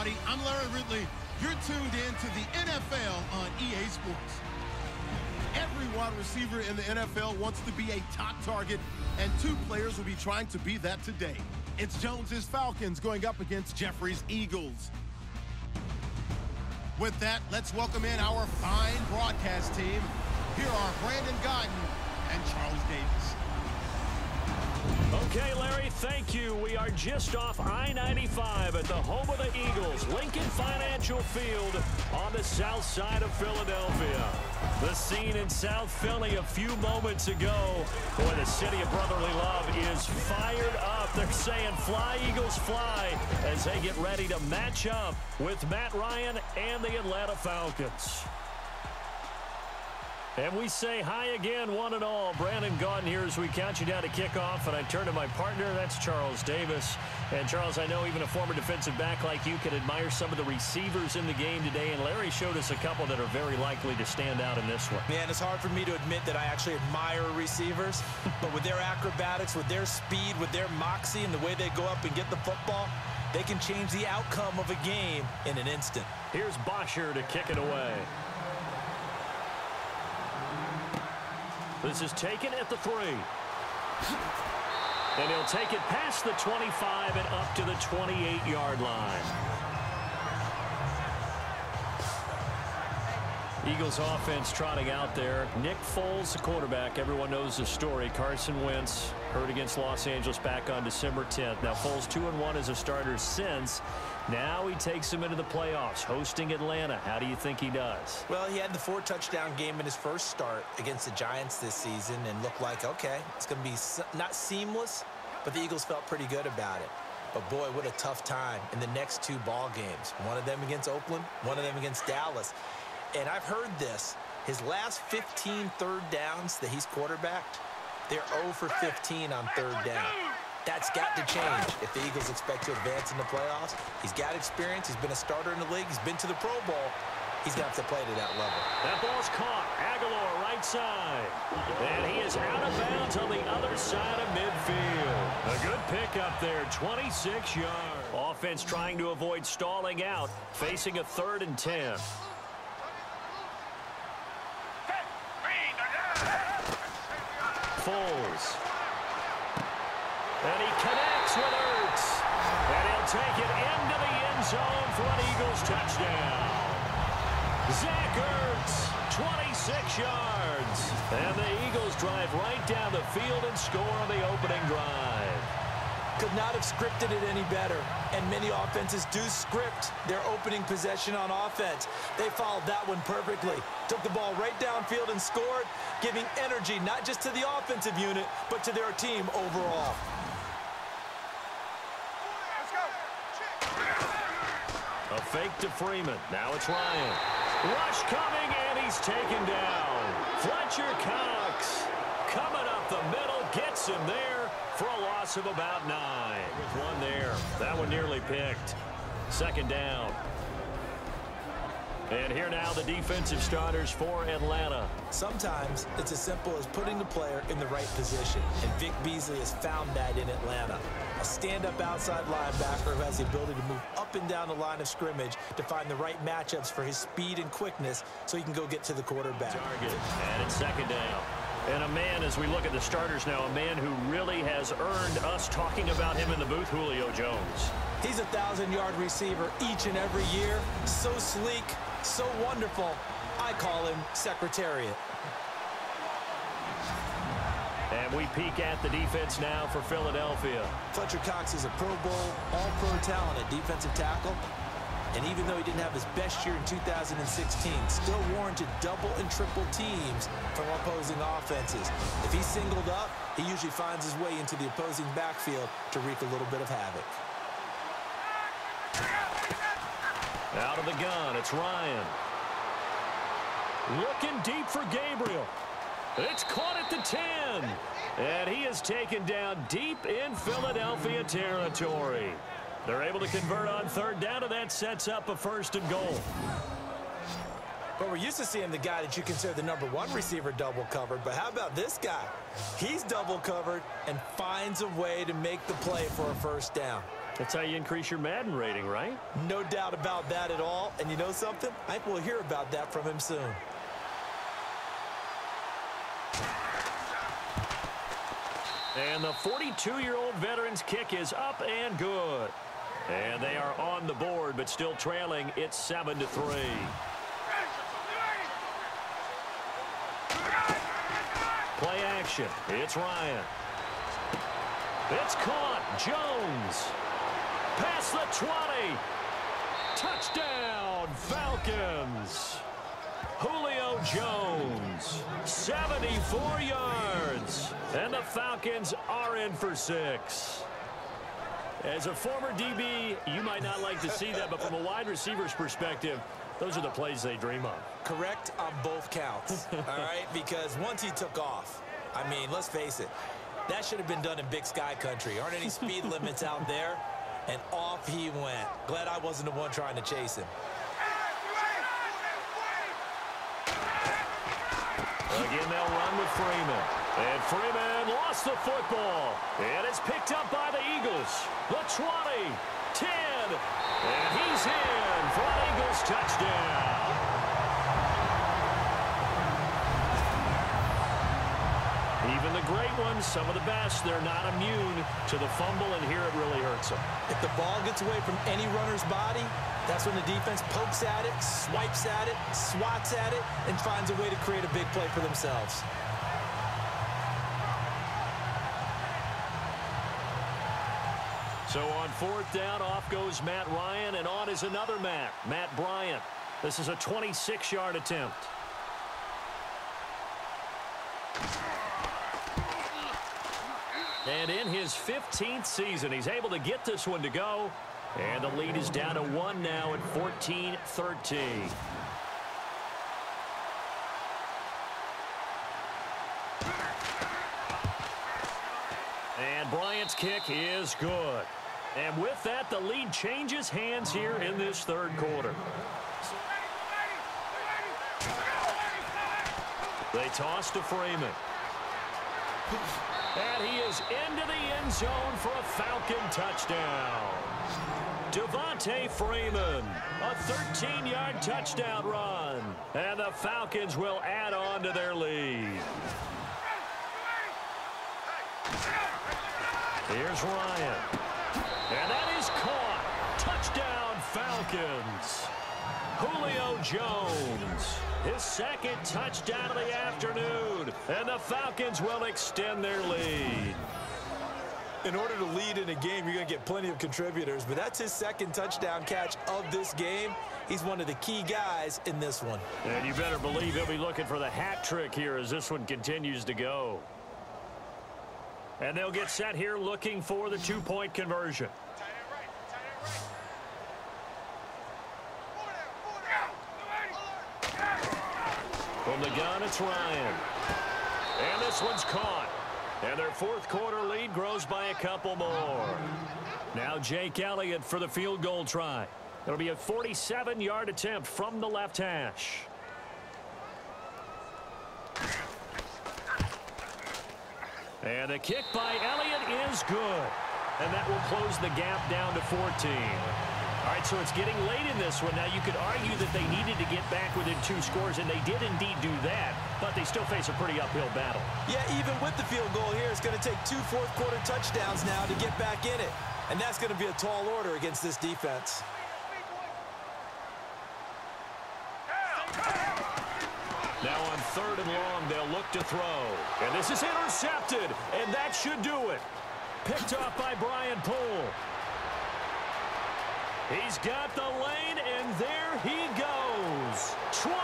everybody. I'm Larry Ridley. You're tuned in to the NFL on EA Sports. Every wide receiver in the NFL wants to be a top target, and two players will be trying to be that today. It's Jones's Falcons going up against Jeffrey's Eagles. With that, let's welcome in our fine broadcast team. Here are Brandon Godden and Charles Davis. Okay, Larry, thank you. We are just off I-95 at the home of the Eagles, Lincoln Financial Field on the south side of Philadelphia. The scene in South Philly a few moments ago. Boy, the city of brotherly love is fired up. They're saying, fly, Eagles, fly, as they get ready to match up with Matt Ryan and the Atlanta Falcons. And we say hi again, one and all. Brandon Gaudin here as we count you down to kickoff. And I turn to my partner, that's Charles Davis. And, Charles, I know even a former defensive back like you can admire some of the receivers in the game today. And Larry showed us a couple that are very likely to stand out in this one. Man, it's hard for me to admit that I actually admire receivers. But with their acrobatics, with their speed, with their moxie, and the way they go up and get the football, they can change the outcome of a game in an instant. Here's Bosher to kick it away. This is taken at the 3. And he'll take it past the 25 and up to the 28-yard line. Eagles offense trotting out there. Nick Foles, the quarterback. Everyone knows the story. Carson Wentz hurt against Los Angeles back on December 10th. Now Foles 2-1 as a starter since. Now he takes him into the playoffs, hosting Atlanta. How do you think he does? Well, he had the 4-touchdown game in his first start against the Giants this season and looked like, okay, it's going to be not seamless, but the Eagles felt pretty good about it. But, boy, what a tough time in the next 2 ball games. One of them against Oakland, one of them against Dallas. And I've heard this. His last 15 third downs that he's quarterbacked, they're 0 for 15 on third down. That's got to change if the Eagles expect to advance in the playoffs. He's got experience. He's been a starter in the league. He's been to the Pro Bowl. He's going to have to play to that level. That ball's caught. Aguilar, right side. And he is out of bounds on the other side of midfield. A good pick up there, 26 yards. Offense trying to avoid stalling out, facing a 3rd and 10. Foles. And he connects with Ertz. And he'll take it into the end zone for an Eagles touchdown. Zach Ertz, 26 yards. And the Eagles drive right down the field and score on the opening drive. Could not have scripted it any better. And many offenses do script their opening possession on offense. They followed that one perfectly. Took the ball right downfield and scored, giving energy not just to the offensive unit, but to their team overall. A fake to Freeman. Now it's Ryan. Rush coming, and he's taken down. Fletcher Cox coming up the middle, gets him there for a loss of about 9. With one there. That one nearly picked. 2nd down. And here now the defensive starters for Atlanta. Sometimes it's as simple as putting the player in the right position, and Vic Beasley has found that in Atlanta. A stand-up outside linebacker who has the ability to move up and down the line of scrimmage to find the right matchups for his speed and quickness so he can go get to the quarterback. Target, and it's 2nd down. And a man, as we look at the starters now, a man who really has earned us talking about him in the booth, Julio Jones. He's a 1,000-yard receiver each and every year. So sleek, so wonderful. I call him Secretariat. And we peek at the defense now for Philadelphia. Fletcher Cox is a Pro Bowl, all-pro talent at defensive tackle. And even though he didn't have his best year in 2016, still warranted double and triple teams from opposing offenses. If he's singled up, he usually finds his way into the opposing backfield to wreak a little bit of havoc. Out of the gun, it's Ryan. Looking deep for Gabriel. It's caught at the 10. And he is taken down deep in Philadelphia territory. They're able to convert on 3rd down, and that sets up a 1st and goal. But we're used to seeing the guy that you consider the #1 receiver double covered. But how about this guy? He's double covered and finds a way to make the play for a 1st down. That's how you increase your Madden rating, right? No doubt about that at all. And you know something? I think we'll hear about that from him soon. And the 42-year-old veteran's kick is up and good. And they are on the board, but still trailing. It's 7-3. Play action. It's Ryan. It's caught. Jones. Past the 20. Touchdown, Falcons. Julio Jones, 74 yards. And the Falcons are in for 6. As a former DB, you might not like to see that, but from a wide receiver's perspective, those are the plays they dream of. Correct on both counts, all right? Because once he took off, I mean, let's face it, that should have been done in Big Sky country. Aren't any speed limits out there? And off he went. Glad I wasn't the one trying to chase him. Again, they'll run with Freeman. And Freeman lost the football. And it's picked up by the Eagles. The 20, 10, and he's in for an Eagles touchdown. Even the great ones, some of the best, they're not immune to the fumble, and here it really hurts them. If the ball gets away from any runner's body, that's when the defense pokes at it, swipes at it, swats at it, and finds a way to create a big play for themselves. So on 4th down, off goes Matt Ryan, and on is another Matt Bryant. This is a 26-yard attempt. And in his 15th season, he's able to get this one to go. And the lead is down to 1 now at 14-13. And Bryant's kick is good. And with that, the lead changes hands here in this 3rd quarter. They toss to Freeman. And he is into the end zone for a Falcon touchdown. Devontae Freeman, a 13-yard touchdown run. And the Falcons will add on to their lead. Here's Ryan. And that is caught. Touchdown, Falcons. Julio Jones, his 2nd touchdown of the afternoon. And the Falcons will extend their lead. In order to lead in a game, you're going to get plenty of contributors, but that's his 2nd touchdown catch of this game. He's one of the key guys in this one. And you better believe he'll be looking for the hat trick here as this one continues to go. And they'll get set here looking for the 2-point conversion. From the gun, it's Ryan. And this one's caught. And their 4th quarter lead grows by a couple more. Now Jake Elliott for the field goal try. It'll be a 47-yard attempt from the left hash. And the kick by Elliott is good. And that will close the gap down to 14. All right, so it's getting late in this one. Now, you could argue that they needed to get back within 2 scores, and they did indeed do that, but they still face a pretty uphill battle. Yeah, even with the field goal here, it's going to take 2 fourth-quarter touchdowns now to get back in it. And that's going to be a tall order against this defense. Now on 3rd and long, they'll look to throw. And this is intercepted, and that should do it. Picked off by Brian Poole. He's got the lane, and there he goes. 20.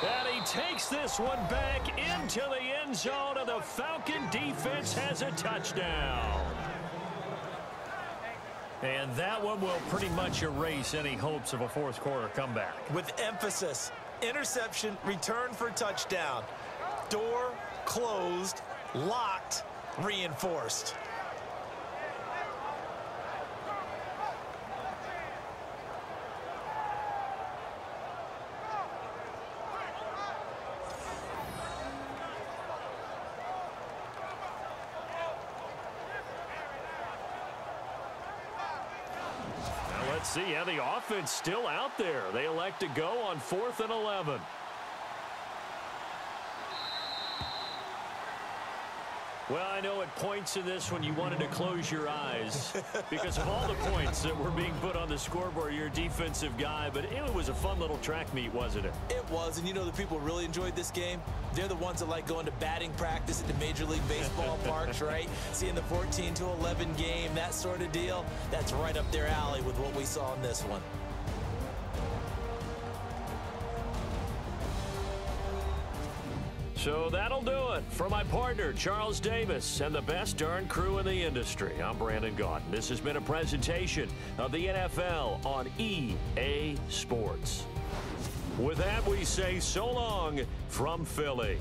And he takes this one back into the end zone, and the Falcon defense has a touchdown. And that one will pretty much erase any hopes of a 4th quarter comeback. With emphasis, interception, return for touchdown. Door closed, locked, reinforced. see, yeah, the offense still out there. They elect to go on 4th and 11. Well, I know at points in this when you wanted to close your eyes because of all the points that were being put on the scoreboard. You're a defensive guy, but it was a fun little track meet, wasn't it? It was, and you know the people really enjoyed this game? They're the ones that like going to batting practice at the Major League Baseball parks, right? Seeing the 14-11 game, that sort of deal. That's right up their alley with what we saw in this one. So that'll do it. For my partner, Charles Davis, and the best darn crew in the industry, I'm Brandon Gaudin. This has been a presentation of the NFL on EA Sports. With that, we say so long from Philly.